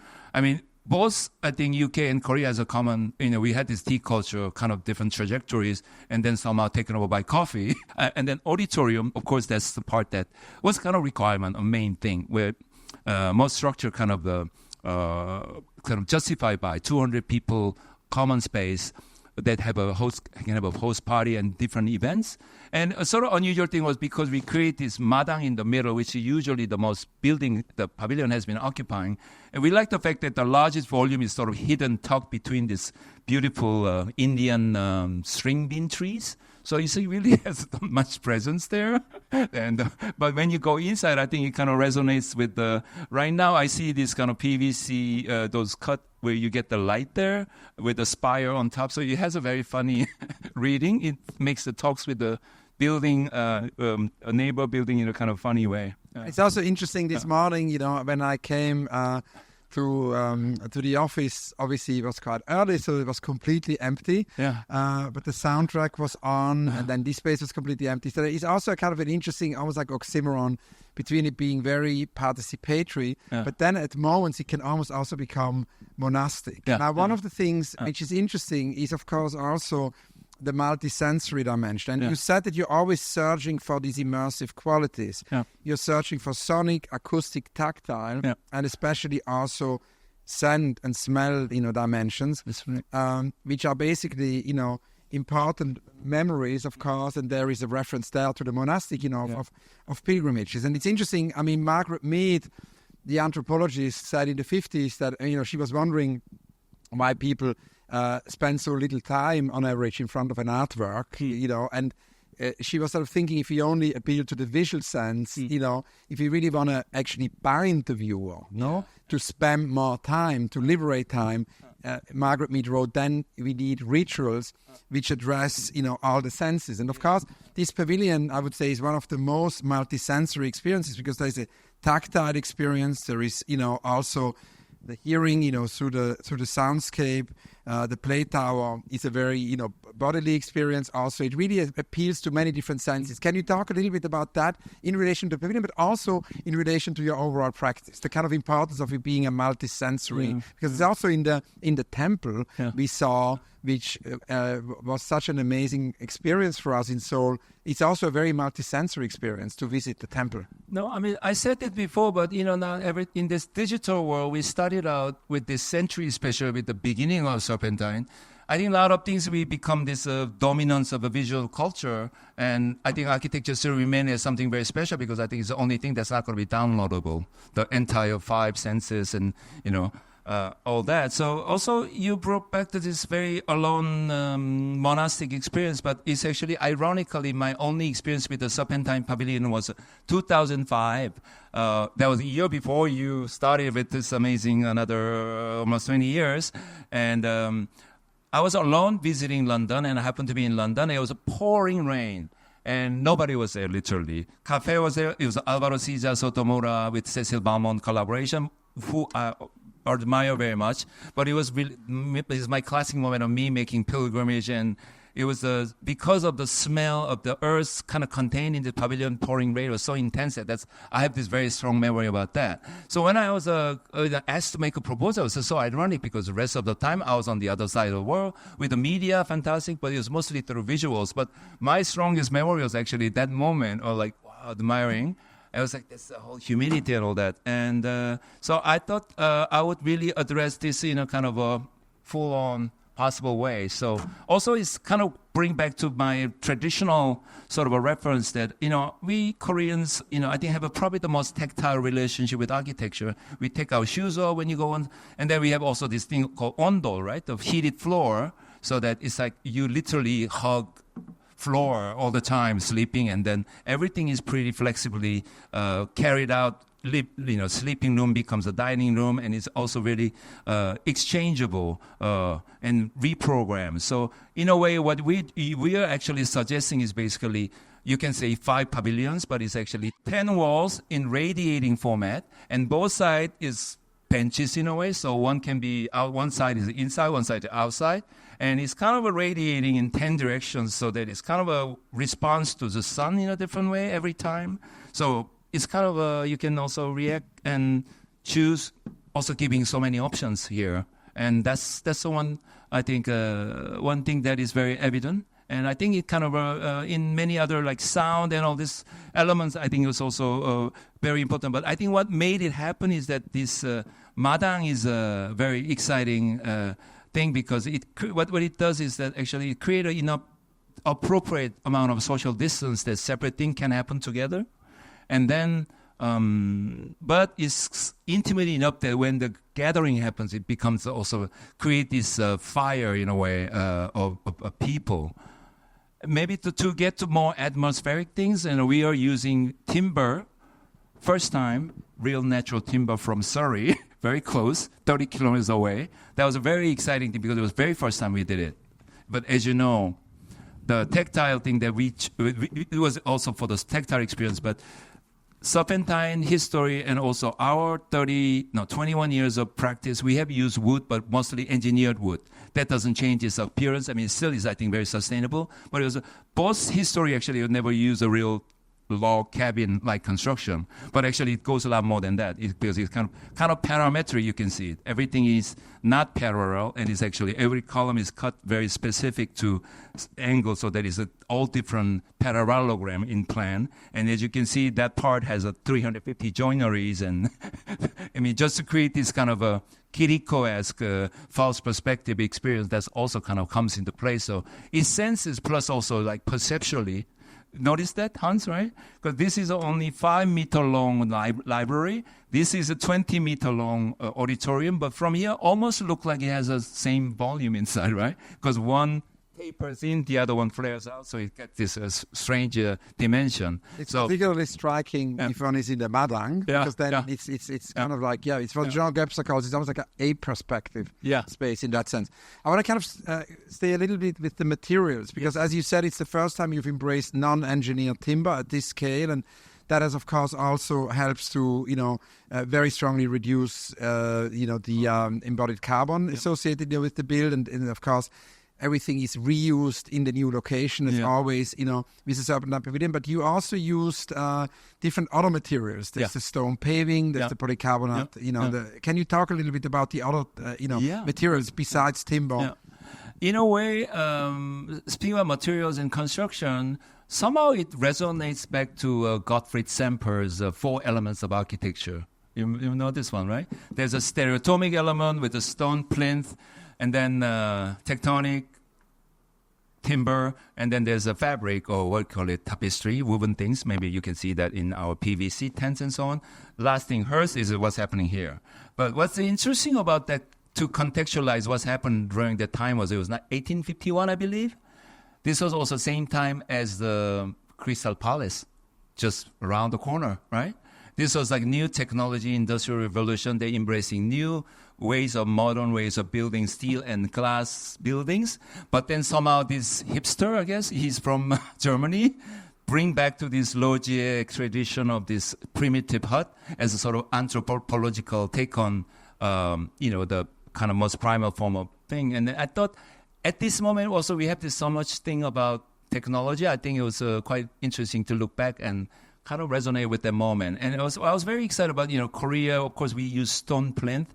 B: Both, I think, UK and Korea has a common, we had this tea culture, kind of different trajectories, and then somehow taken over by coffee. And then Auditorium, of course, that's the part that was kind of requirement, a main thing, where most structure kind of justified by 200 people, common space that can have a host party and different events. And a sort of unusual thing was because we create this madang in the middle, which is usually the most building the pavilion has been occupying. And we like the fact that the largest volume is sort of hidden, tucked between this beautiful Indian string bean trees. So you see, really has not much presence there. And but when you go inside, I think it kind of resonates with right now I see this kind of PVC, those cut where you get the light there with the spire on top. So it has a very funny reading. It makes the talks with the building, a neighbor building in a kind of funny way.
A: It's also interesting this morning, when I came to the office. Obviously, it was quite early, so it was completely empty.
B: Yeah.
A: But the soundtrack was on, and then this space was completely empty. So it's also a kind of an interesting, almost like oxymoron between it being very participatory, but then at moments it can almost also become monastic.
B: Yeah.
A: Now, one of the things which is interesting is, of course, also the multisensory dimension. And you said that you're always searching for these immersive qualities. Yeah. You're searching for sonic, acoustic, tactile, and especially also scent and smell, dimensions, which are basically, important memories, of course, and there is a reference there to the monastic, of pilgrimages. And it's interesting, I mean, Margaret Mead, the anthropologist, said in the 50s that, she was wondering why people spend so little time on average in front of an artwork, and she was sort of thinking if we only appeal to the visual sense, if we really want to actually bind the viewer, to spend more time, to liberate time, Margaret Mead wrote, then we need rituals which address, all the senses. And of course, this pavilion, I would say, is one of the most multisensory experiences because there's a tactile experience. There is, also the hearing, through the soundscape. The play tower is a very, bodily experience also. It really appeals to many different senses. Can you talk a little bit about that in relation to pavilion, but also in relation to your overall practice, the kind of importance of it being a multisensory? Because it's also in the temple we saw, which was such an amazing experience for us in Seoul. It's also a very multisensory experience to visit the temple.
B: No, I mean, I said it before, but now in this digital world, we started out with this century special with the beginning of Serpentine. I think a lot of things we become this dominance of a visual culture, and I think architecture still remains as something very special because I think it's the only thing that's not going to be downloadable. The entire five senses and all that. So also you brought back to this very alone monastic experience, but it's actually ironically my only experience with the Serpentine Pavilion was 2005. That was a year before you started with this amazing another almost 20 years. And I was alone visiting London, and I happened to be in London. It was a pouring rain. And nobody was there, literally. Cafe was there. It was Alvaro Siza Sotomura with Cecil Balmont collaboration, who I admire very much. But it was really, this is my classic moment of me making pilgrimage, and it was because of the smell of the earth kind of contained in the pavilion pouring rain was so intense that I have this very strong memory about that. So when I was asked to make a proposal, it was so ironic because the rest of the time I was on the other side of the world with the media, fantastic, but it was mostly through visuals. But my strongest memory was actually that moment of like, wow, admiring. I was like, that's the whole humility and all that. And so I thought I would really address this in a kind of a full-on possible way. So also it's kind of bring back to my traditional sort of a reference that, we Koreans, I think have probably the most tactile relationship with architecture. We take our shoes off when you go on. And then we have also this thing called ondo, right? The heated floor. So that it's like you literally hug floor all the time, sleeping, and then everything is pretty flexibly carried out. Sleeping room becomes a dining room, and it's also really exchangeable and reprogrammed. So in a way, what we are actually suggesting is basically, you can say 5 pavilions, but it's actually 10 walls in radiating format, and both sides is benches in a way. So one can be out, one side is inside, one side is outside. And it's kind of a radiating in 10 directions, so that it's kind of a response to the sun in a different way every time. So it's kind of you can also react and choose, also giving so many options here. And that's the one, I think, one thing that is very evident. And I think it kind of, in many other like sound and all these elements, I think it was also very important. But I think what made it happen is that this madang is a very exciting thing, because what it does is that actually it creates enough appropriate amount of social distance that separate things can happen together. And then, but it's intimate enough that when the gathering happens, it becomes also create this fire in a way of people. Maybe to get to more atmospheric things, and we are using timber, first time, real natural timber from Surrey, very close, 30 kilometers away. That was a very exciting thing because it was the very first time we did it. But as you know, the tactile thing that it was also for the tactile experience, but Serpentine history and also our 21 years of practice, we have used wood, but mostly engineered wood. That doesn't change its appearance. I mean, it still is, I think, very sustainable. But it was both history actually would never use a real log cabin-like construction, but actually it goes a lot more than that because it's kind of parametric. You can see it. Everything is not parallel, and it's actually every column is cut very specific to angle, so that is all different parallelogram in plan. And as you can see, that part has a 350 joineries, and I mean, just to create this kind of a Kiriko-esque false perspective experience that also kind of comes into play. So it senses plus also like perceptually. Notice that, Hans, right? Because this is only 5-meter long library. This is a 20-meter long auditorium, but from here almost look like it has the same volume inside, right? Because one tapers in, the other one flares out, so it gets this strange dimension.
A: It's particularly striking if one is in the madang, because then it's kind of like, it's what Jean Gebser calls, it's almost like a perspective space in that sense. I want to kind of stay a little bit with the materials, because as you said, it's the first time you've embraced non-engineered timber at this scale, and that has, of course, also helps to, very strongly reduce, the embodied carbon associated with the build, and of course, everything is reused in the new location as always, with the Serpentine Pavilion. But you also used different other materials. There's the stone paving, there's the polycarbonate, can you talk a little bit about the other, materials besides timber?
B: In a way, speaking about materials and construction, somehow it resonates back to Gottfried Semper's 4 elements of architecture. You know this one, right? There's a stereotomic element with a stone plinth, and then tectonic, timber, and then there's a fabric, or what we call it, tapestry, woven things. Maybe you can see that in our PVC tents and so on. Last thing, hers is what's happening here. But what's interesting about that, to contextualize what's happened during that time, was it was 1851, I believe. This was also the same time as the Crystal Palace, just around the corner, right? This was like new technology, industrial revolution. They're embracing new modern ways of building steel and glass buildings. But then somehow this hipster, I guess, he's from Germany, bring back to this Loggiac tradition of this primitive hut as a sort of anthropological take on, the kind of most primal form of thing. And I thought at this moment also we have this so much thing about technology. I think it was quite interesting to look back and kind of resonate with that moment. And I was very excited about, Korea. Of course, we use stone plinth.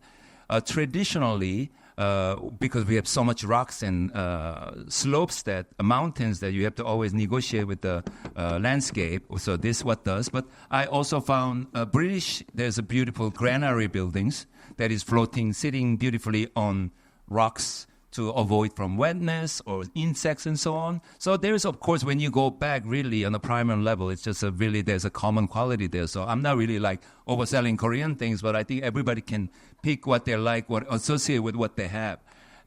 B: Traditionally, because we have so much rocks and slopes mountains that you have to always negotiate with the landscape. So this what does. But I also found there's a beautiful granary buildings that is floating, sitting beautifully on rocks to avoid from wetness or insects and so on. So there's, of course, when you go back really on the primary level, it's just there's a common quality there. So I'm not really like overselling Korean things, but I think everybody can pick what they like, what associate with what they have.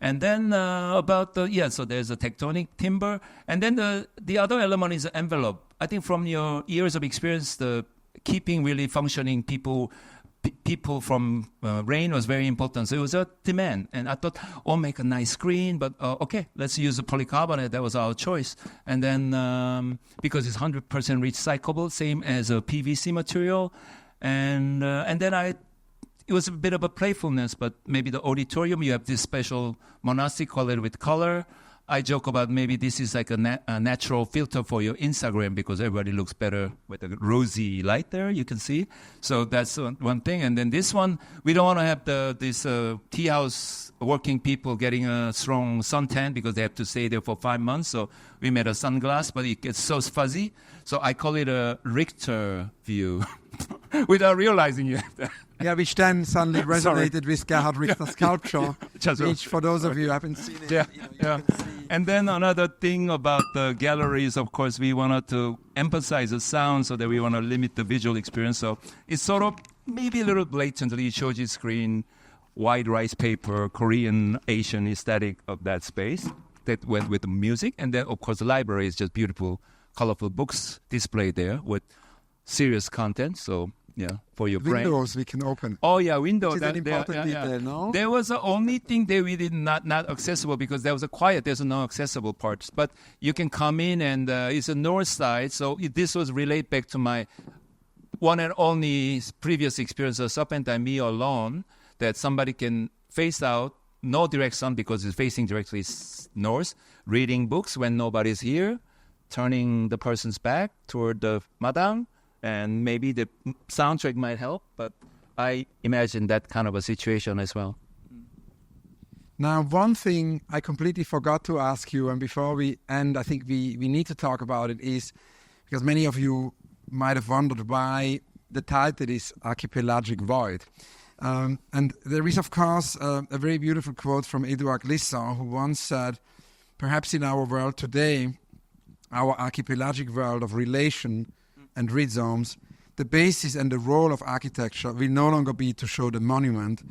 B: And then so there's a tectonic timber. And then the other element is the envelope. I think from your years of experience, the keeping really functioning people from rain was very important. So it was a demand. And I thought, make a nice screen, but okay, let's use the polycarbonate. That was our choice. And then because it's 100% recyclable, same as a PVC material. And then it was a bit of a playfulness, but maybe the auditorium, you have this special monastic quality with color. I joke about maybe this is like a natural filter for your Instagram because everybody looks better with a rosy light there, you can see. So that's one thing. And then this one, we don't want to have this tea house working people getting a strong suntan because they have to stay there for 5 months. So we made a sunglass, but it gets so fuzzy. So I call it a Richter view without realizing you have that.
A: Yeah, which then suddenly resonated with Gerhard Richter's sculpture, which for those of you who haven't seen it,
B: And then another thing about the galleries, of course, we wanted to emphasize the sound so that we want to limit the visual experience. So it's sort of maybe a little blatantly shoji screen, white rice paper, Korean, Asian aesthetic of that space that went with the music. And then, of course, the library is just beautiful, colorful books displayed there with serious content. So for your brain.
A: Windows we can open.
B: Oh yeah, windows.
A: Which is an important detail, no?
B: There was the only thing that we did not accessible because there was there's no accessible parts. But you can come in and it's a north side. So this was related back to my one and only previous experience of Serpentine, me alone, that somebody can face out, no direct sun because it's facing directly north, reading books when nobody's here, turning the person's back toward the madang, and maybe the soundtrack might help, but I imagine that kind of a situation as well.
A: Now, one thing I completely forgot to ask you, and before we end, I think we need to talk about it, is because many of you might have wondered why the title is Archipelagic Void. And there is, of course, a very beautiful quote from Edouard Glissant, who once said, perhaps in our world today, our archipelagic world of relation and rhizomes, the basis and the role of architecture will no longer be to show the monument,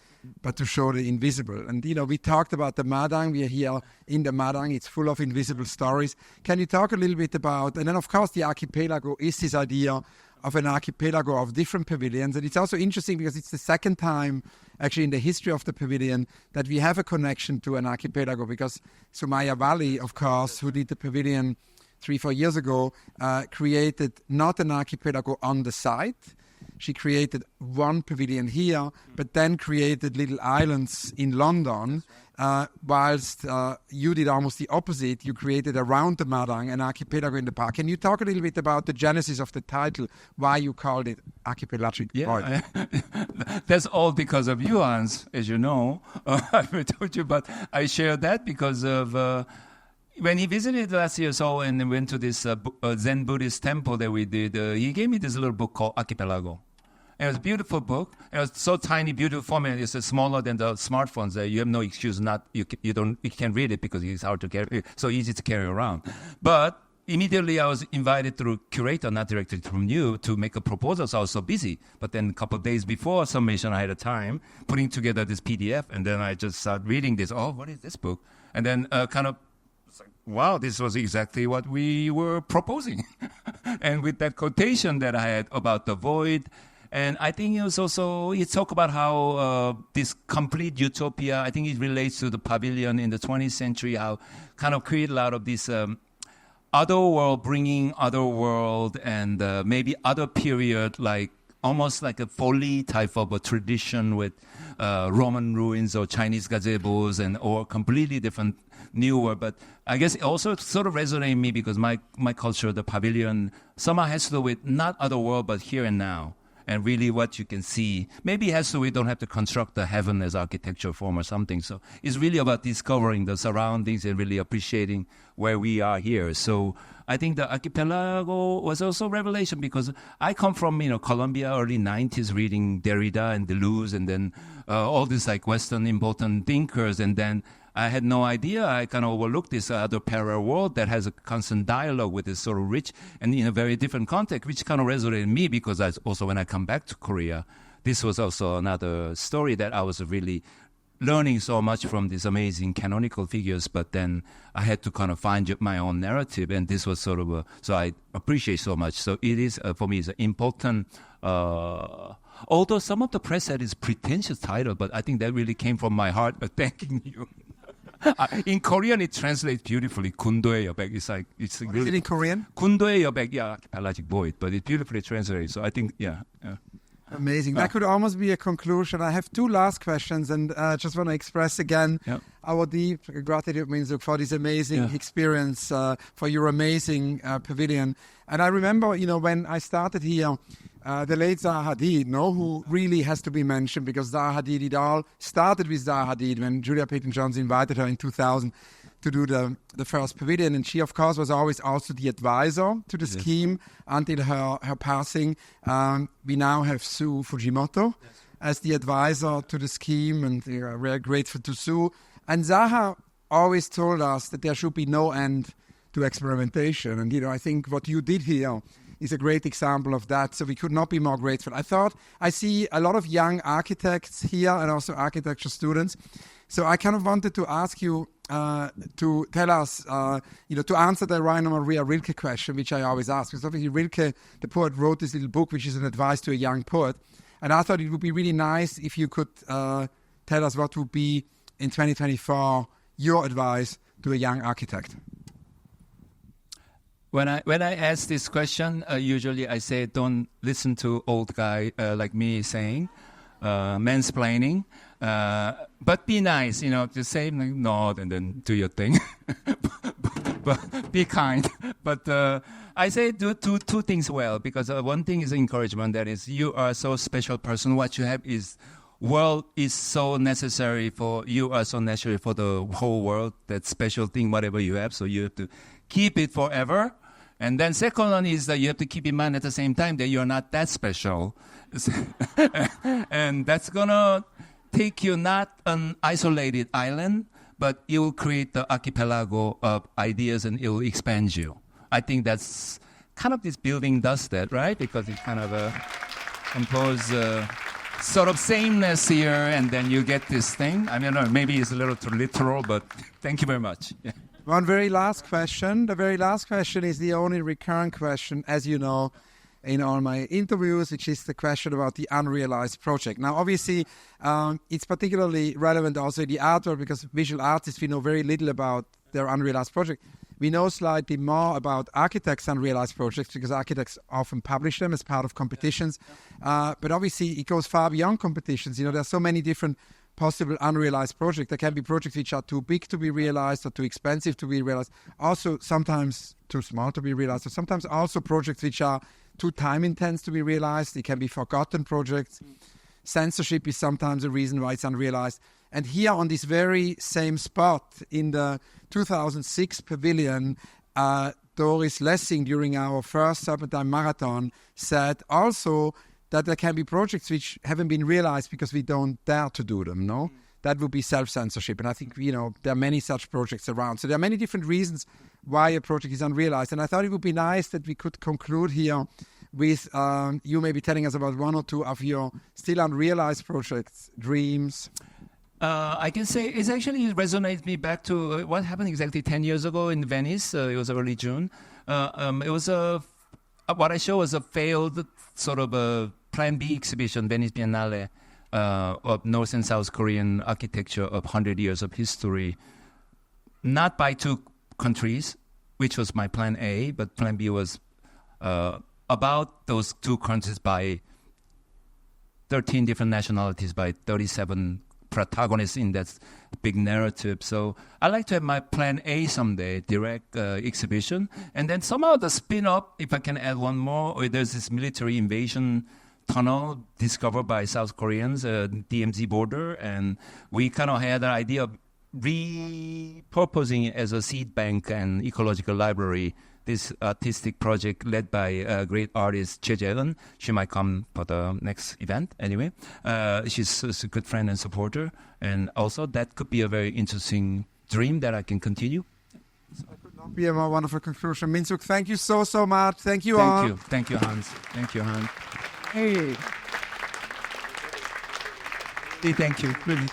A: but to show the invisible. And, we talked about the madang. We are here in the madang. It's full of invisible stories. Can you talk a little bit about, and then, of course, the archipelago is this idea of an archipelago of different pavilions. And it's also interesting because it's the second time, actually, in the history of the pavilion that we have a connection to an archipelago, because Sumaya Valley, of course, who did the pavilion 3-4 years ago, created not an archipelago on the site. She created one pavilion here, but then created little islands in London, whilst you did almost the opposite. You created around the madang an archipelago in the park. Can you talk a little bit about the genesis of the title, why you called it Archipelagic Void?
B: That's all because of you, Hans, as you know. I told you, but I share that because of... when he visited last year or so and went to this Zen Buddhist temple that we did, he gave me this little book called Archipelago. And it was a beautiful book. It was so tiny, beautiful format. It's smaller than the smartphones. You have no excuse not you can read it because it's hard to carry. So easy to carry around. But immediately I was invited through curator, not directly from you, to make a proposal. So I was so busy. But then a couple of days before submission, I had a time putting together this PDF, and then I just started reading this. Oh, what is this book? And then kind of. Wow, this was exactly what we were proposing. And with that quotation that I had about the void, and I think it was also, you talk about how this complete utopia, I think it relates to the pavilion in the 20th century, how kind of created a lot of this other world, bringing other world and maybe other period, like almost like a folly type of a tradition with Roman ruins or Chinese gazebos or completely different newer. But I guess it also sort of resonated in me because my culture, the pavilion, somehow has to do with not other world, but here and now. And really what you can see. Maybe it has to do with don't have to construct the heaven as architecture form or something. So it's really about discovering the surroundings and really appreciating where we are here. So I think the archipelago was also revelation because I come from, Colombia, early 90s, reading Derrida and Deleuze and then all these like Western important thinkers. And then I had no idea. I kind of overlooked this other parallel world that has a constant dialogue with this sort of rich and in a very different context, which kind of resonated in me because also when I come back to Korea, this was also another story that I was really learning so much from these amazing canonical figures, but then I had to kind of find my own narrative, and this was sort of so I appreciate so much. So it is, for me, it's an important, although some of the press said it's pretentious title, but I think that really came from my heart, thanking you. In Korean, it translates beautifully. 군도의 여백. It's
A: really, is it in Korean?
B: 군도의 여백, yeah, Archipelagic Void, but it beautifully translates. So I think, yeah.
A: Amazing. That could almost be a conclusion. I have two last questions, and just want to express again our deep gratitude, Minsuk, for this amazing experience, for your amazing pavilion. And I remember, when I started here, the late Zaha Hadid, who really has to be mentioned because Zaha Hadid, it all started with Zaha Hadid when Julia Peyton-Jones invited her in 2000 to do the first pavilion. And she, of course, was always also the advisor to the scheme until her passing. We now have Sue Fujimoto as the advisor to the scheme, and we are very grateful to Sue. And Zaha always told us that there should be no end to experimentation. And, I think what you did here is a great example of that. So we could not be more grateful. I see a lot of young architects here and also architecture students. So I kind of wanted to ask you to tell us, to answer the Rainer Maria Rilke question, which I always ask. Because obviously Rilke, the poet, wrote this little book, which is an advice to a young poet. And I thought it would be really nice if you could tell us what would be, in 2024, your advice to a young architect.
B: When I ask this question, usually I say, don't listen to old guy like me saying, mansplaining, but be nice, just say like, nod and then do your thing. but be kind. But I say do two things well, because one thing is encouragement, that is, you are so special person. What you have is world is so necessary for you, are so necessary for the whole world. That special thing, whatever you have, so you have to keep it forever. And then second one is that you have to keep in mind at the same time that you're not that special. And that's going to take you not an isolated island, but it will create the archipelago of ideas and it will expand you. I think that's kind of this building does that, right? Because it kind of compose sort of sameness here, and then you get this thing. I mean, maybe it's a little too literal, but thank you very much. Yeah.
A: One very last question. The very last question is the only recurrent question, as you know, in all my interviews, which is the question about the unrealized project. Now, obviously, it's particularly relevant also in the art world, because visual artists, we know very little about their unrealized project. We know slightly more about architects' unrealized projects, because architects often publish them as part of competitions. But obviously, it goes far beyond competitions. There are so many different possible unrealized projects. There can be projects which are too big to be realized or too expensive to be realized. Also, sometimes too small to be realized. Or sometimes also projects which are too time intense to be realized. It can be forgotten projects. Censorship is sometimes a reason why it's unrealized. And here on this very same spot in the 2006 pavilion, Doris Lessing, during our first Serpentine Marathon, said also that there can be projects which haven't been realized because we don't dare to do them, no? That would be self-censorship. And I think, there are many such projects around. So there are many different reasons why a project is unrealized. And I thought it would be nice that we could conclude here with you maybe telling us about one or two of your still unrealized projects, dreams.
B: I can say it actually resonates me back to what happened exactly 10 years ago in Venice. It was early June. It was what I showed was a failed sort of a Plan B exhibition, Venice Biennale, of North and South Korean architecture of 100 years of history, not by two countries, which was my Plan A, but Plan B was about those two countries by 13 different nationalities, by 37 protagonists in that big narrative. So I like to have my Plan A someday, direct exhibition. And then somehow the spin-off, if I can add one more, there's this military invasion tunnel discovered by South Koreans, DMZ border. And we kind of had an idea of repurposing it as a seed bank and ecological library. This artistic project led by a great artist, Che Jae-eun. She might come for the next event anyway. She's a good friend and supporter. And also that could be a very interesting dream that I can continue.
A: That could not be a more wonderful conclusion. Minsuk, thank you so much. Thank you all.
B: Thank you, Hans. Thank you, Hans.
A: Hey.
B: Thank you. Really.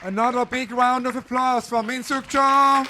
A: Another big round of applause for Minsuk Cho.